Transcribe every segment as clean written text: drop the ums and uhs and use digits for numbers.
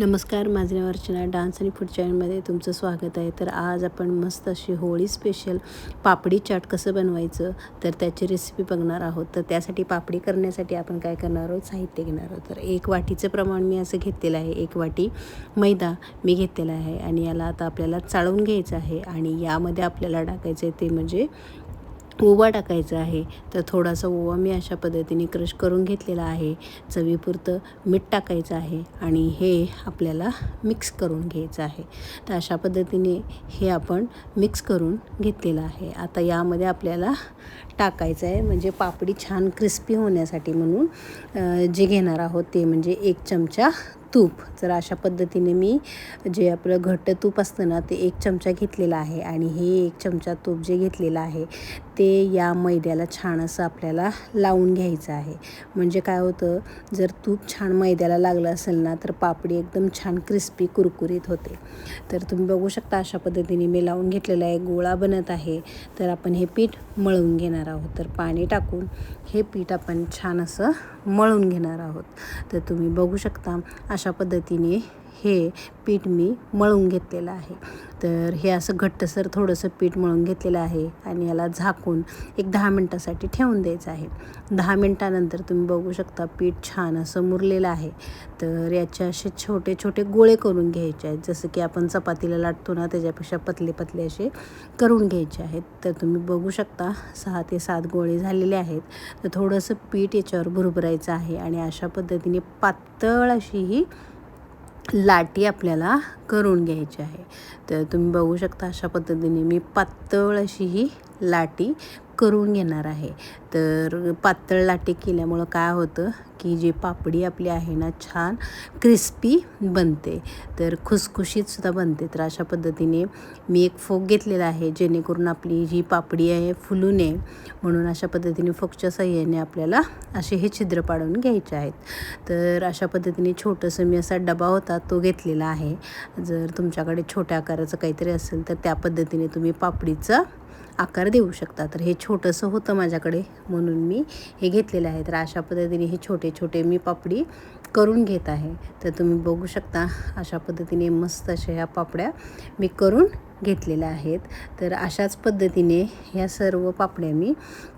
नमस्कार, माझे नाव अर्चना. डान्स आणि फूड चॅनलमध्ये तुमचं स्वागत आहे. तर आज आपण मस्त अशी होळी स्पेशल पापडी चाट कसं बनवायचं तर त्याची रेसिपी बघणार आहोत. तर त्यासाठी पापडी करण्यासाठी आपण काय करणार आहोत, साहित्य घेणार आहोत. तर 1 वाटीचं प्रमाण मी असं घेतलेलं आहे. 1 वाटी मैदा मी घेतलेला आहे आणि याला आता आपल्याला चाळून घ्यायचं आहे आणि यामध्ये आपल्याला टाकायचं आहे ते म्हणजे ओवा टाकायचा आहे. तर थोडासा ओवा मी अशा पद्धतीने क्रश करून घेतलेला आहे. चवीपुरतं मीठ टाकायचं आहे आणि हे आपल्याला मिक्स करून घ्यायचं आहे. तर अशा पद्धतीने हे आपण मिक्स करून घेतलेलं आहे. आता यामध्ये आपल्याला टाकायचं आहे म्हणजे पापडी छान क्रिस्पी होण्यासाठी म्हणून जे घेणार आहोत ते म्हणजे 1 चमचा तूप. तर अशा पद्धतीने मी जे आपलं घट्ट तूप असतं ना ते 1 चमचा घेतलेला आहे आणि हे 1 चमचा तूप जे घेतलेलं आहे ते या मैद्याला छान असं आपल्याला लावून घ्यायचं आहे. म्हणजे काय होतं, जर तूप छान मैद्याला लागलं असेल ना तर पापडी एकदम छान क्रिस्पी कुरकुरीत होते. तर तुम्ही बघू शकता अशा पद्धतीने मी लावून घेतलेला आहे. गोळा बनत आहे. तर आपण हे पीठ मळून घेणार आहोत. तर पाणी टाकून हे पीठ आपण छान असं मळून घेणार आहोत. तर तुम्ही बघू शकता अशा पद्धतीने हे पीठ मी मळून घेतलेलं आहे. तर हे असं घट्टसर थोडंसं पीठ मळून घेतलेलं आहे आणि याला झाकून एक 10 मिनटासाठी ठेवून द्यायचं आहे. 10 मिनटानंतर तुम्ही बघू शकता पीठ छान असं मुरलेलं आहे. तर याचे असे छोटे छोटे गोळे करून घ्यायचे आहेत. जसं की आपण चपातीला लाटतो ना त्याच्यापेक्षा पतले पतले असे करून घ्यायचे आहेत. तर तुम्ही बघू शकता 6 ते 7 गोळे झालेले आहेत. तर थोडंसं पीठ याच्यावर भुरभुरायचं आहे आणि अशा पद्धतीने पातळ अशी ही लाटी आपल्याला करून घ्यायची आहे. तर तुम्ही बघू शकता अशा पद्धतीने मी पातळ अशी ही लाटी करून घेणार आहे. तर पातळ लाटी केल्यामुळं काय होतं की जी पापडी आपली आहे ना छान क्रिस्पी बनते, तर खुसखुशीतसुद्धा बनते. तर अशा पद्धतीने मी एक फोक घेतलेला आहे जेणेकरून आपली जी पापडी आहे फुलू नये म्हणून अशा पद्धतीने फोकच्या साहाय्याने आपल्याला असे हे छिद्र पाडून घ्यायचे आहेत. तर अशा पद्धतीने छोटंसं मी असा डबा होता तो घेतलेला आहे. जर तुमच्याकडे छोट्या आकाराचं काहीतरी असेल तर त्या पद्धतीने तुम्ही पापडीचा आकार देऊ शकता. तर हे छोटंसं होतं माझ्याकडे म्हणून मी हे घेतलेलं आहे. तर अशा पद्धतीने हे छोटे छोटे मी पापडी करून घेत आहे. तर तुम्ही बघू शकता अशा पद्धतीने मस्त अशा ह्या पापड्या मी करून घेतलेल्या आहेत. तर अशाच पद्धतीने ह्या सर्व पापड्या मी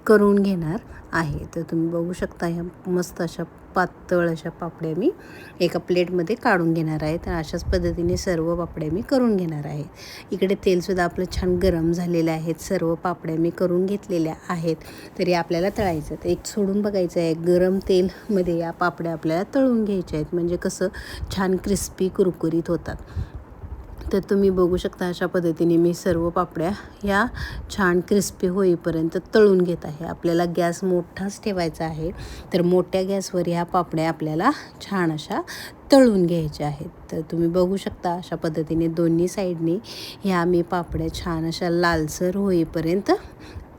करून घेणार आहे. तर तुम्ही बघू शकता ह्या मस्त अशा पातळ अशा पापड्या मी एका प्लेटमध्ये काढून घेणार आहे. तर अशाच पद्धतीने सर्व पापड्या मी करून घेणार आहे. इकडे तेलसुद्धा आपलं छान गरम झालेलं आहे. सर्व पापड्या मी करून घेतलेल्या आहेत. तरी आपल्याला तळायचं तर एक सोडून बघायचं आहे. गरम तेलमध्ये या पापड्या आपल्याला तळून घ्यायच्या आहेत म्हणजे कसं छान क्रिस्पी कुरकुरीत होतात. तर तुम्ही बघू शकता अशा पद्धतीने मी सर्व पापड्या ह्या छान क्रिस्पी होईपर्यंत तळून घेत आहे. आपल्याला गॅस मोठाच ठेवायचा आहे. तर मोठ्या गॅसवर ह्या पापड्या आपल्याला छान अशा तळून घ्यायच्या आहेत. तर तुम्ही बघू शकता अशा पद्धतीने दोन्ही साईडनी ह्या मी पापड्या छान अशा लालसर होईपर्यंत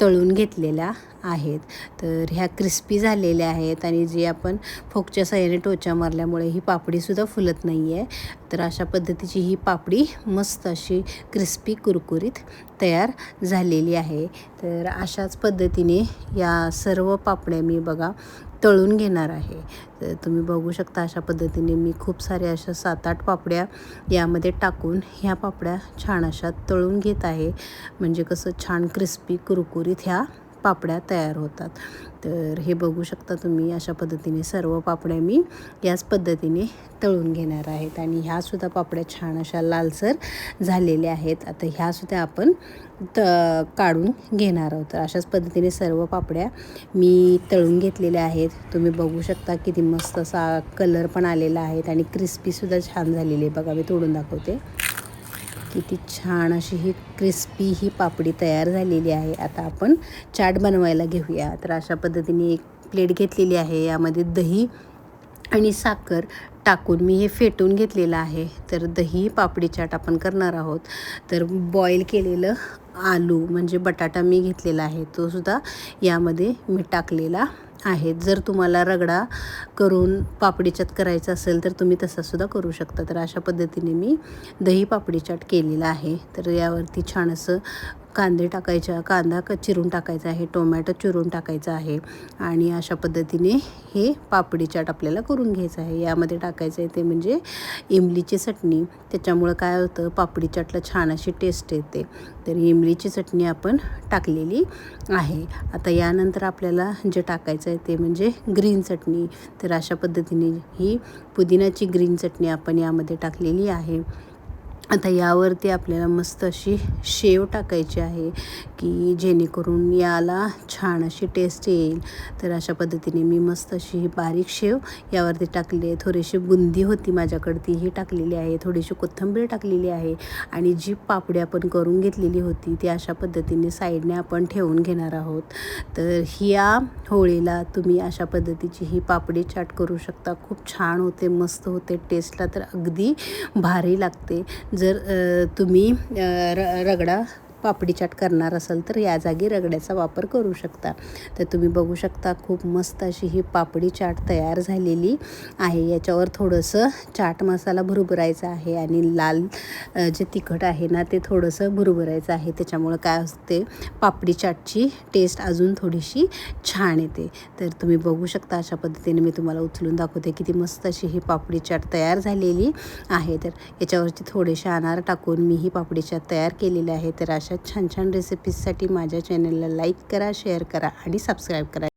तळून घेतलेल्या आहेत. तर ह्या क्रिस्पी झालेल्या आहेत आणि जे आपण फोकच्या साहाय्याने टोचा मारल्यामुळे ही पापडीसुद्धा फुलत नाही आहे. तर अशा पद्धतीची ही पापडी मस्त अशी क्रिस्पी कुरकुरीत तयार झालेली आहे. तर अशाच पद्धतीने या सर्व पापड्या मी बघा तळून घेणार आहे. तर तुम्ही बघू शकता अशा पद्धतीने मी खूप साऱ्या अशा 7-8 पापड्या यामध्ये टाकून ह्या पापड्या छान अशा तळून घेत आहे. म्हणजे कसं छान क्रिस्पी कुरकुरीत ह्या पापड्या तयार होतात. तर हे बघू शकता तुम्ही अशा पद्धतीने सर्व पापड्या मी याच पद्धतीने तळून घेणार आहेत आणि ह्यासुद्धा पापड्या छान अशा लालसर झालेल्या आहेत. आता ह्यासुद्धा आपण काढून घेणार आहोत. तर अशाच पद्धतीने सर्व पापड्या मी तळून घेतलेल्या आहेत. तुम्ही बघू शकता किती मस्त असा कलर पण आलेला आहे आणि क्रिस्पीसुद्धा छान झालेली आहे. बघा मी तोडून दाखवते. किती छान अशी ही क्रिस्पी ही पापडी तयार झालेली आहे. आता आपण चाट बनवायला घेऊया. तर अशा पद्धतीने एक प्लेट घेतलेली आहे. यामध्ये दही आणि साखर टाकून मी हे फेटून घेतलेलं आहे. तर दही पापडी चाट आपण करणार आहोत. तर बॉईल केलेलं आलू म्हणजे बटाटा मी घेतलेला आहे तो सुद्धा यामध्ये मी टाकलेला आहे. जर तुम्हाला रगडा करून पापडी चाट करायचा असेल तर तुम्ही तसासुद्धा करू शकता. तर अशा पद्धतीने मी दही पापडी चाट केलेला आहे. तर यावरती छान असं कांदे टाकायचा, कांदा चिरून टाकायचा आहे, टोमॅटो चिरून टाकायचा आहे आणि अशा पद्धतीने हे पापडी चाट आपल्याला करून घ्यायचं आहे. यामध्ये टाकायचं आहे ते म्हणजे इमलीची चटणी. त्याच्यामुळं काय होतं, पापडी चाटला छान अशी टेस्ट येते. तर इमलीची चटणी आपण टाकलेली आहे. आता यानंतर आपल्याला जे टाकायचं आहे ते म्हणजे ग्रीन चटणी. तर अशा पद्धतीने ही पुदिनाची ग्रीन चटणी आपण यामध्ये टाकलेली आहे. आता यावरती आपल्याला मस्त अशी शेव टाकायची आहे की जेणेकरून याला छान अशी टेस्ट येईल. तर अशा पद्धतीने मी मस्त अशी ही बारीक शेव यावरती टाकली आहे. थोडीशी बुंदी होती माझ्याकडे, तीही टाकलेली आहे. थोडीशी कोथिंबीर टाकलेली आहे आणि जी पापडी आपण करून घेतलेली होती ती अशा पद्धतीने साईडने आपण ठेवून घेणार आहोत. तर या होळीला तुम्ही अशा पद्धतीची ही पापडी चाट करू शकता. खूप छान होते, मस्त होते, टेस्टला तर अगदी भारी लागते. जर तुम्ही रगडा पापडी चाट करणार असाल तर या जागी रगड्याचा वापर करू शकता. तर तुम्ही बघू शकता खूप मस्त अशी ही पापडी चाट तयार झालेली आहे. याच्यावर थोडंसं चाट मसाला भुरभुरायचा आहे आणि लाल जे तिखट आहे ना ते थोडंसं भुरभुरायचं आहे. त्याच्यामुळं काय असते, पापडी चाटची टेस्ट अजून थोडीशी छान येते. तर तुम्ही बघू शकता अशा पद्धतीने मी तुम्हाला उचलून दाखवते किती मस्त अशी ही पापडी चाट तयार झालेली आहे. तर याच्यावरती थोडेसे अनार टाकून मी ही पापडी चाट तयार केलेली आहे. तर अशा छान छान रेसिपीजसाठी माझ्या चॅनलला लाईक करा, शेअर करा आणि सबस्क्राईब करा.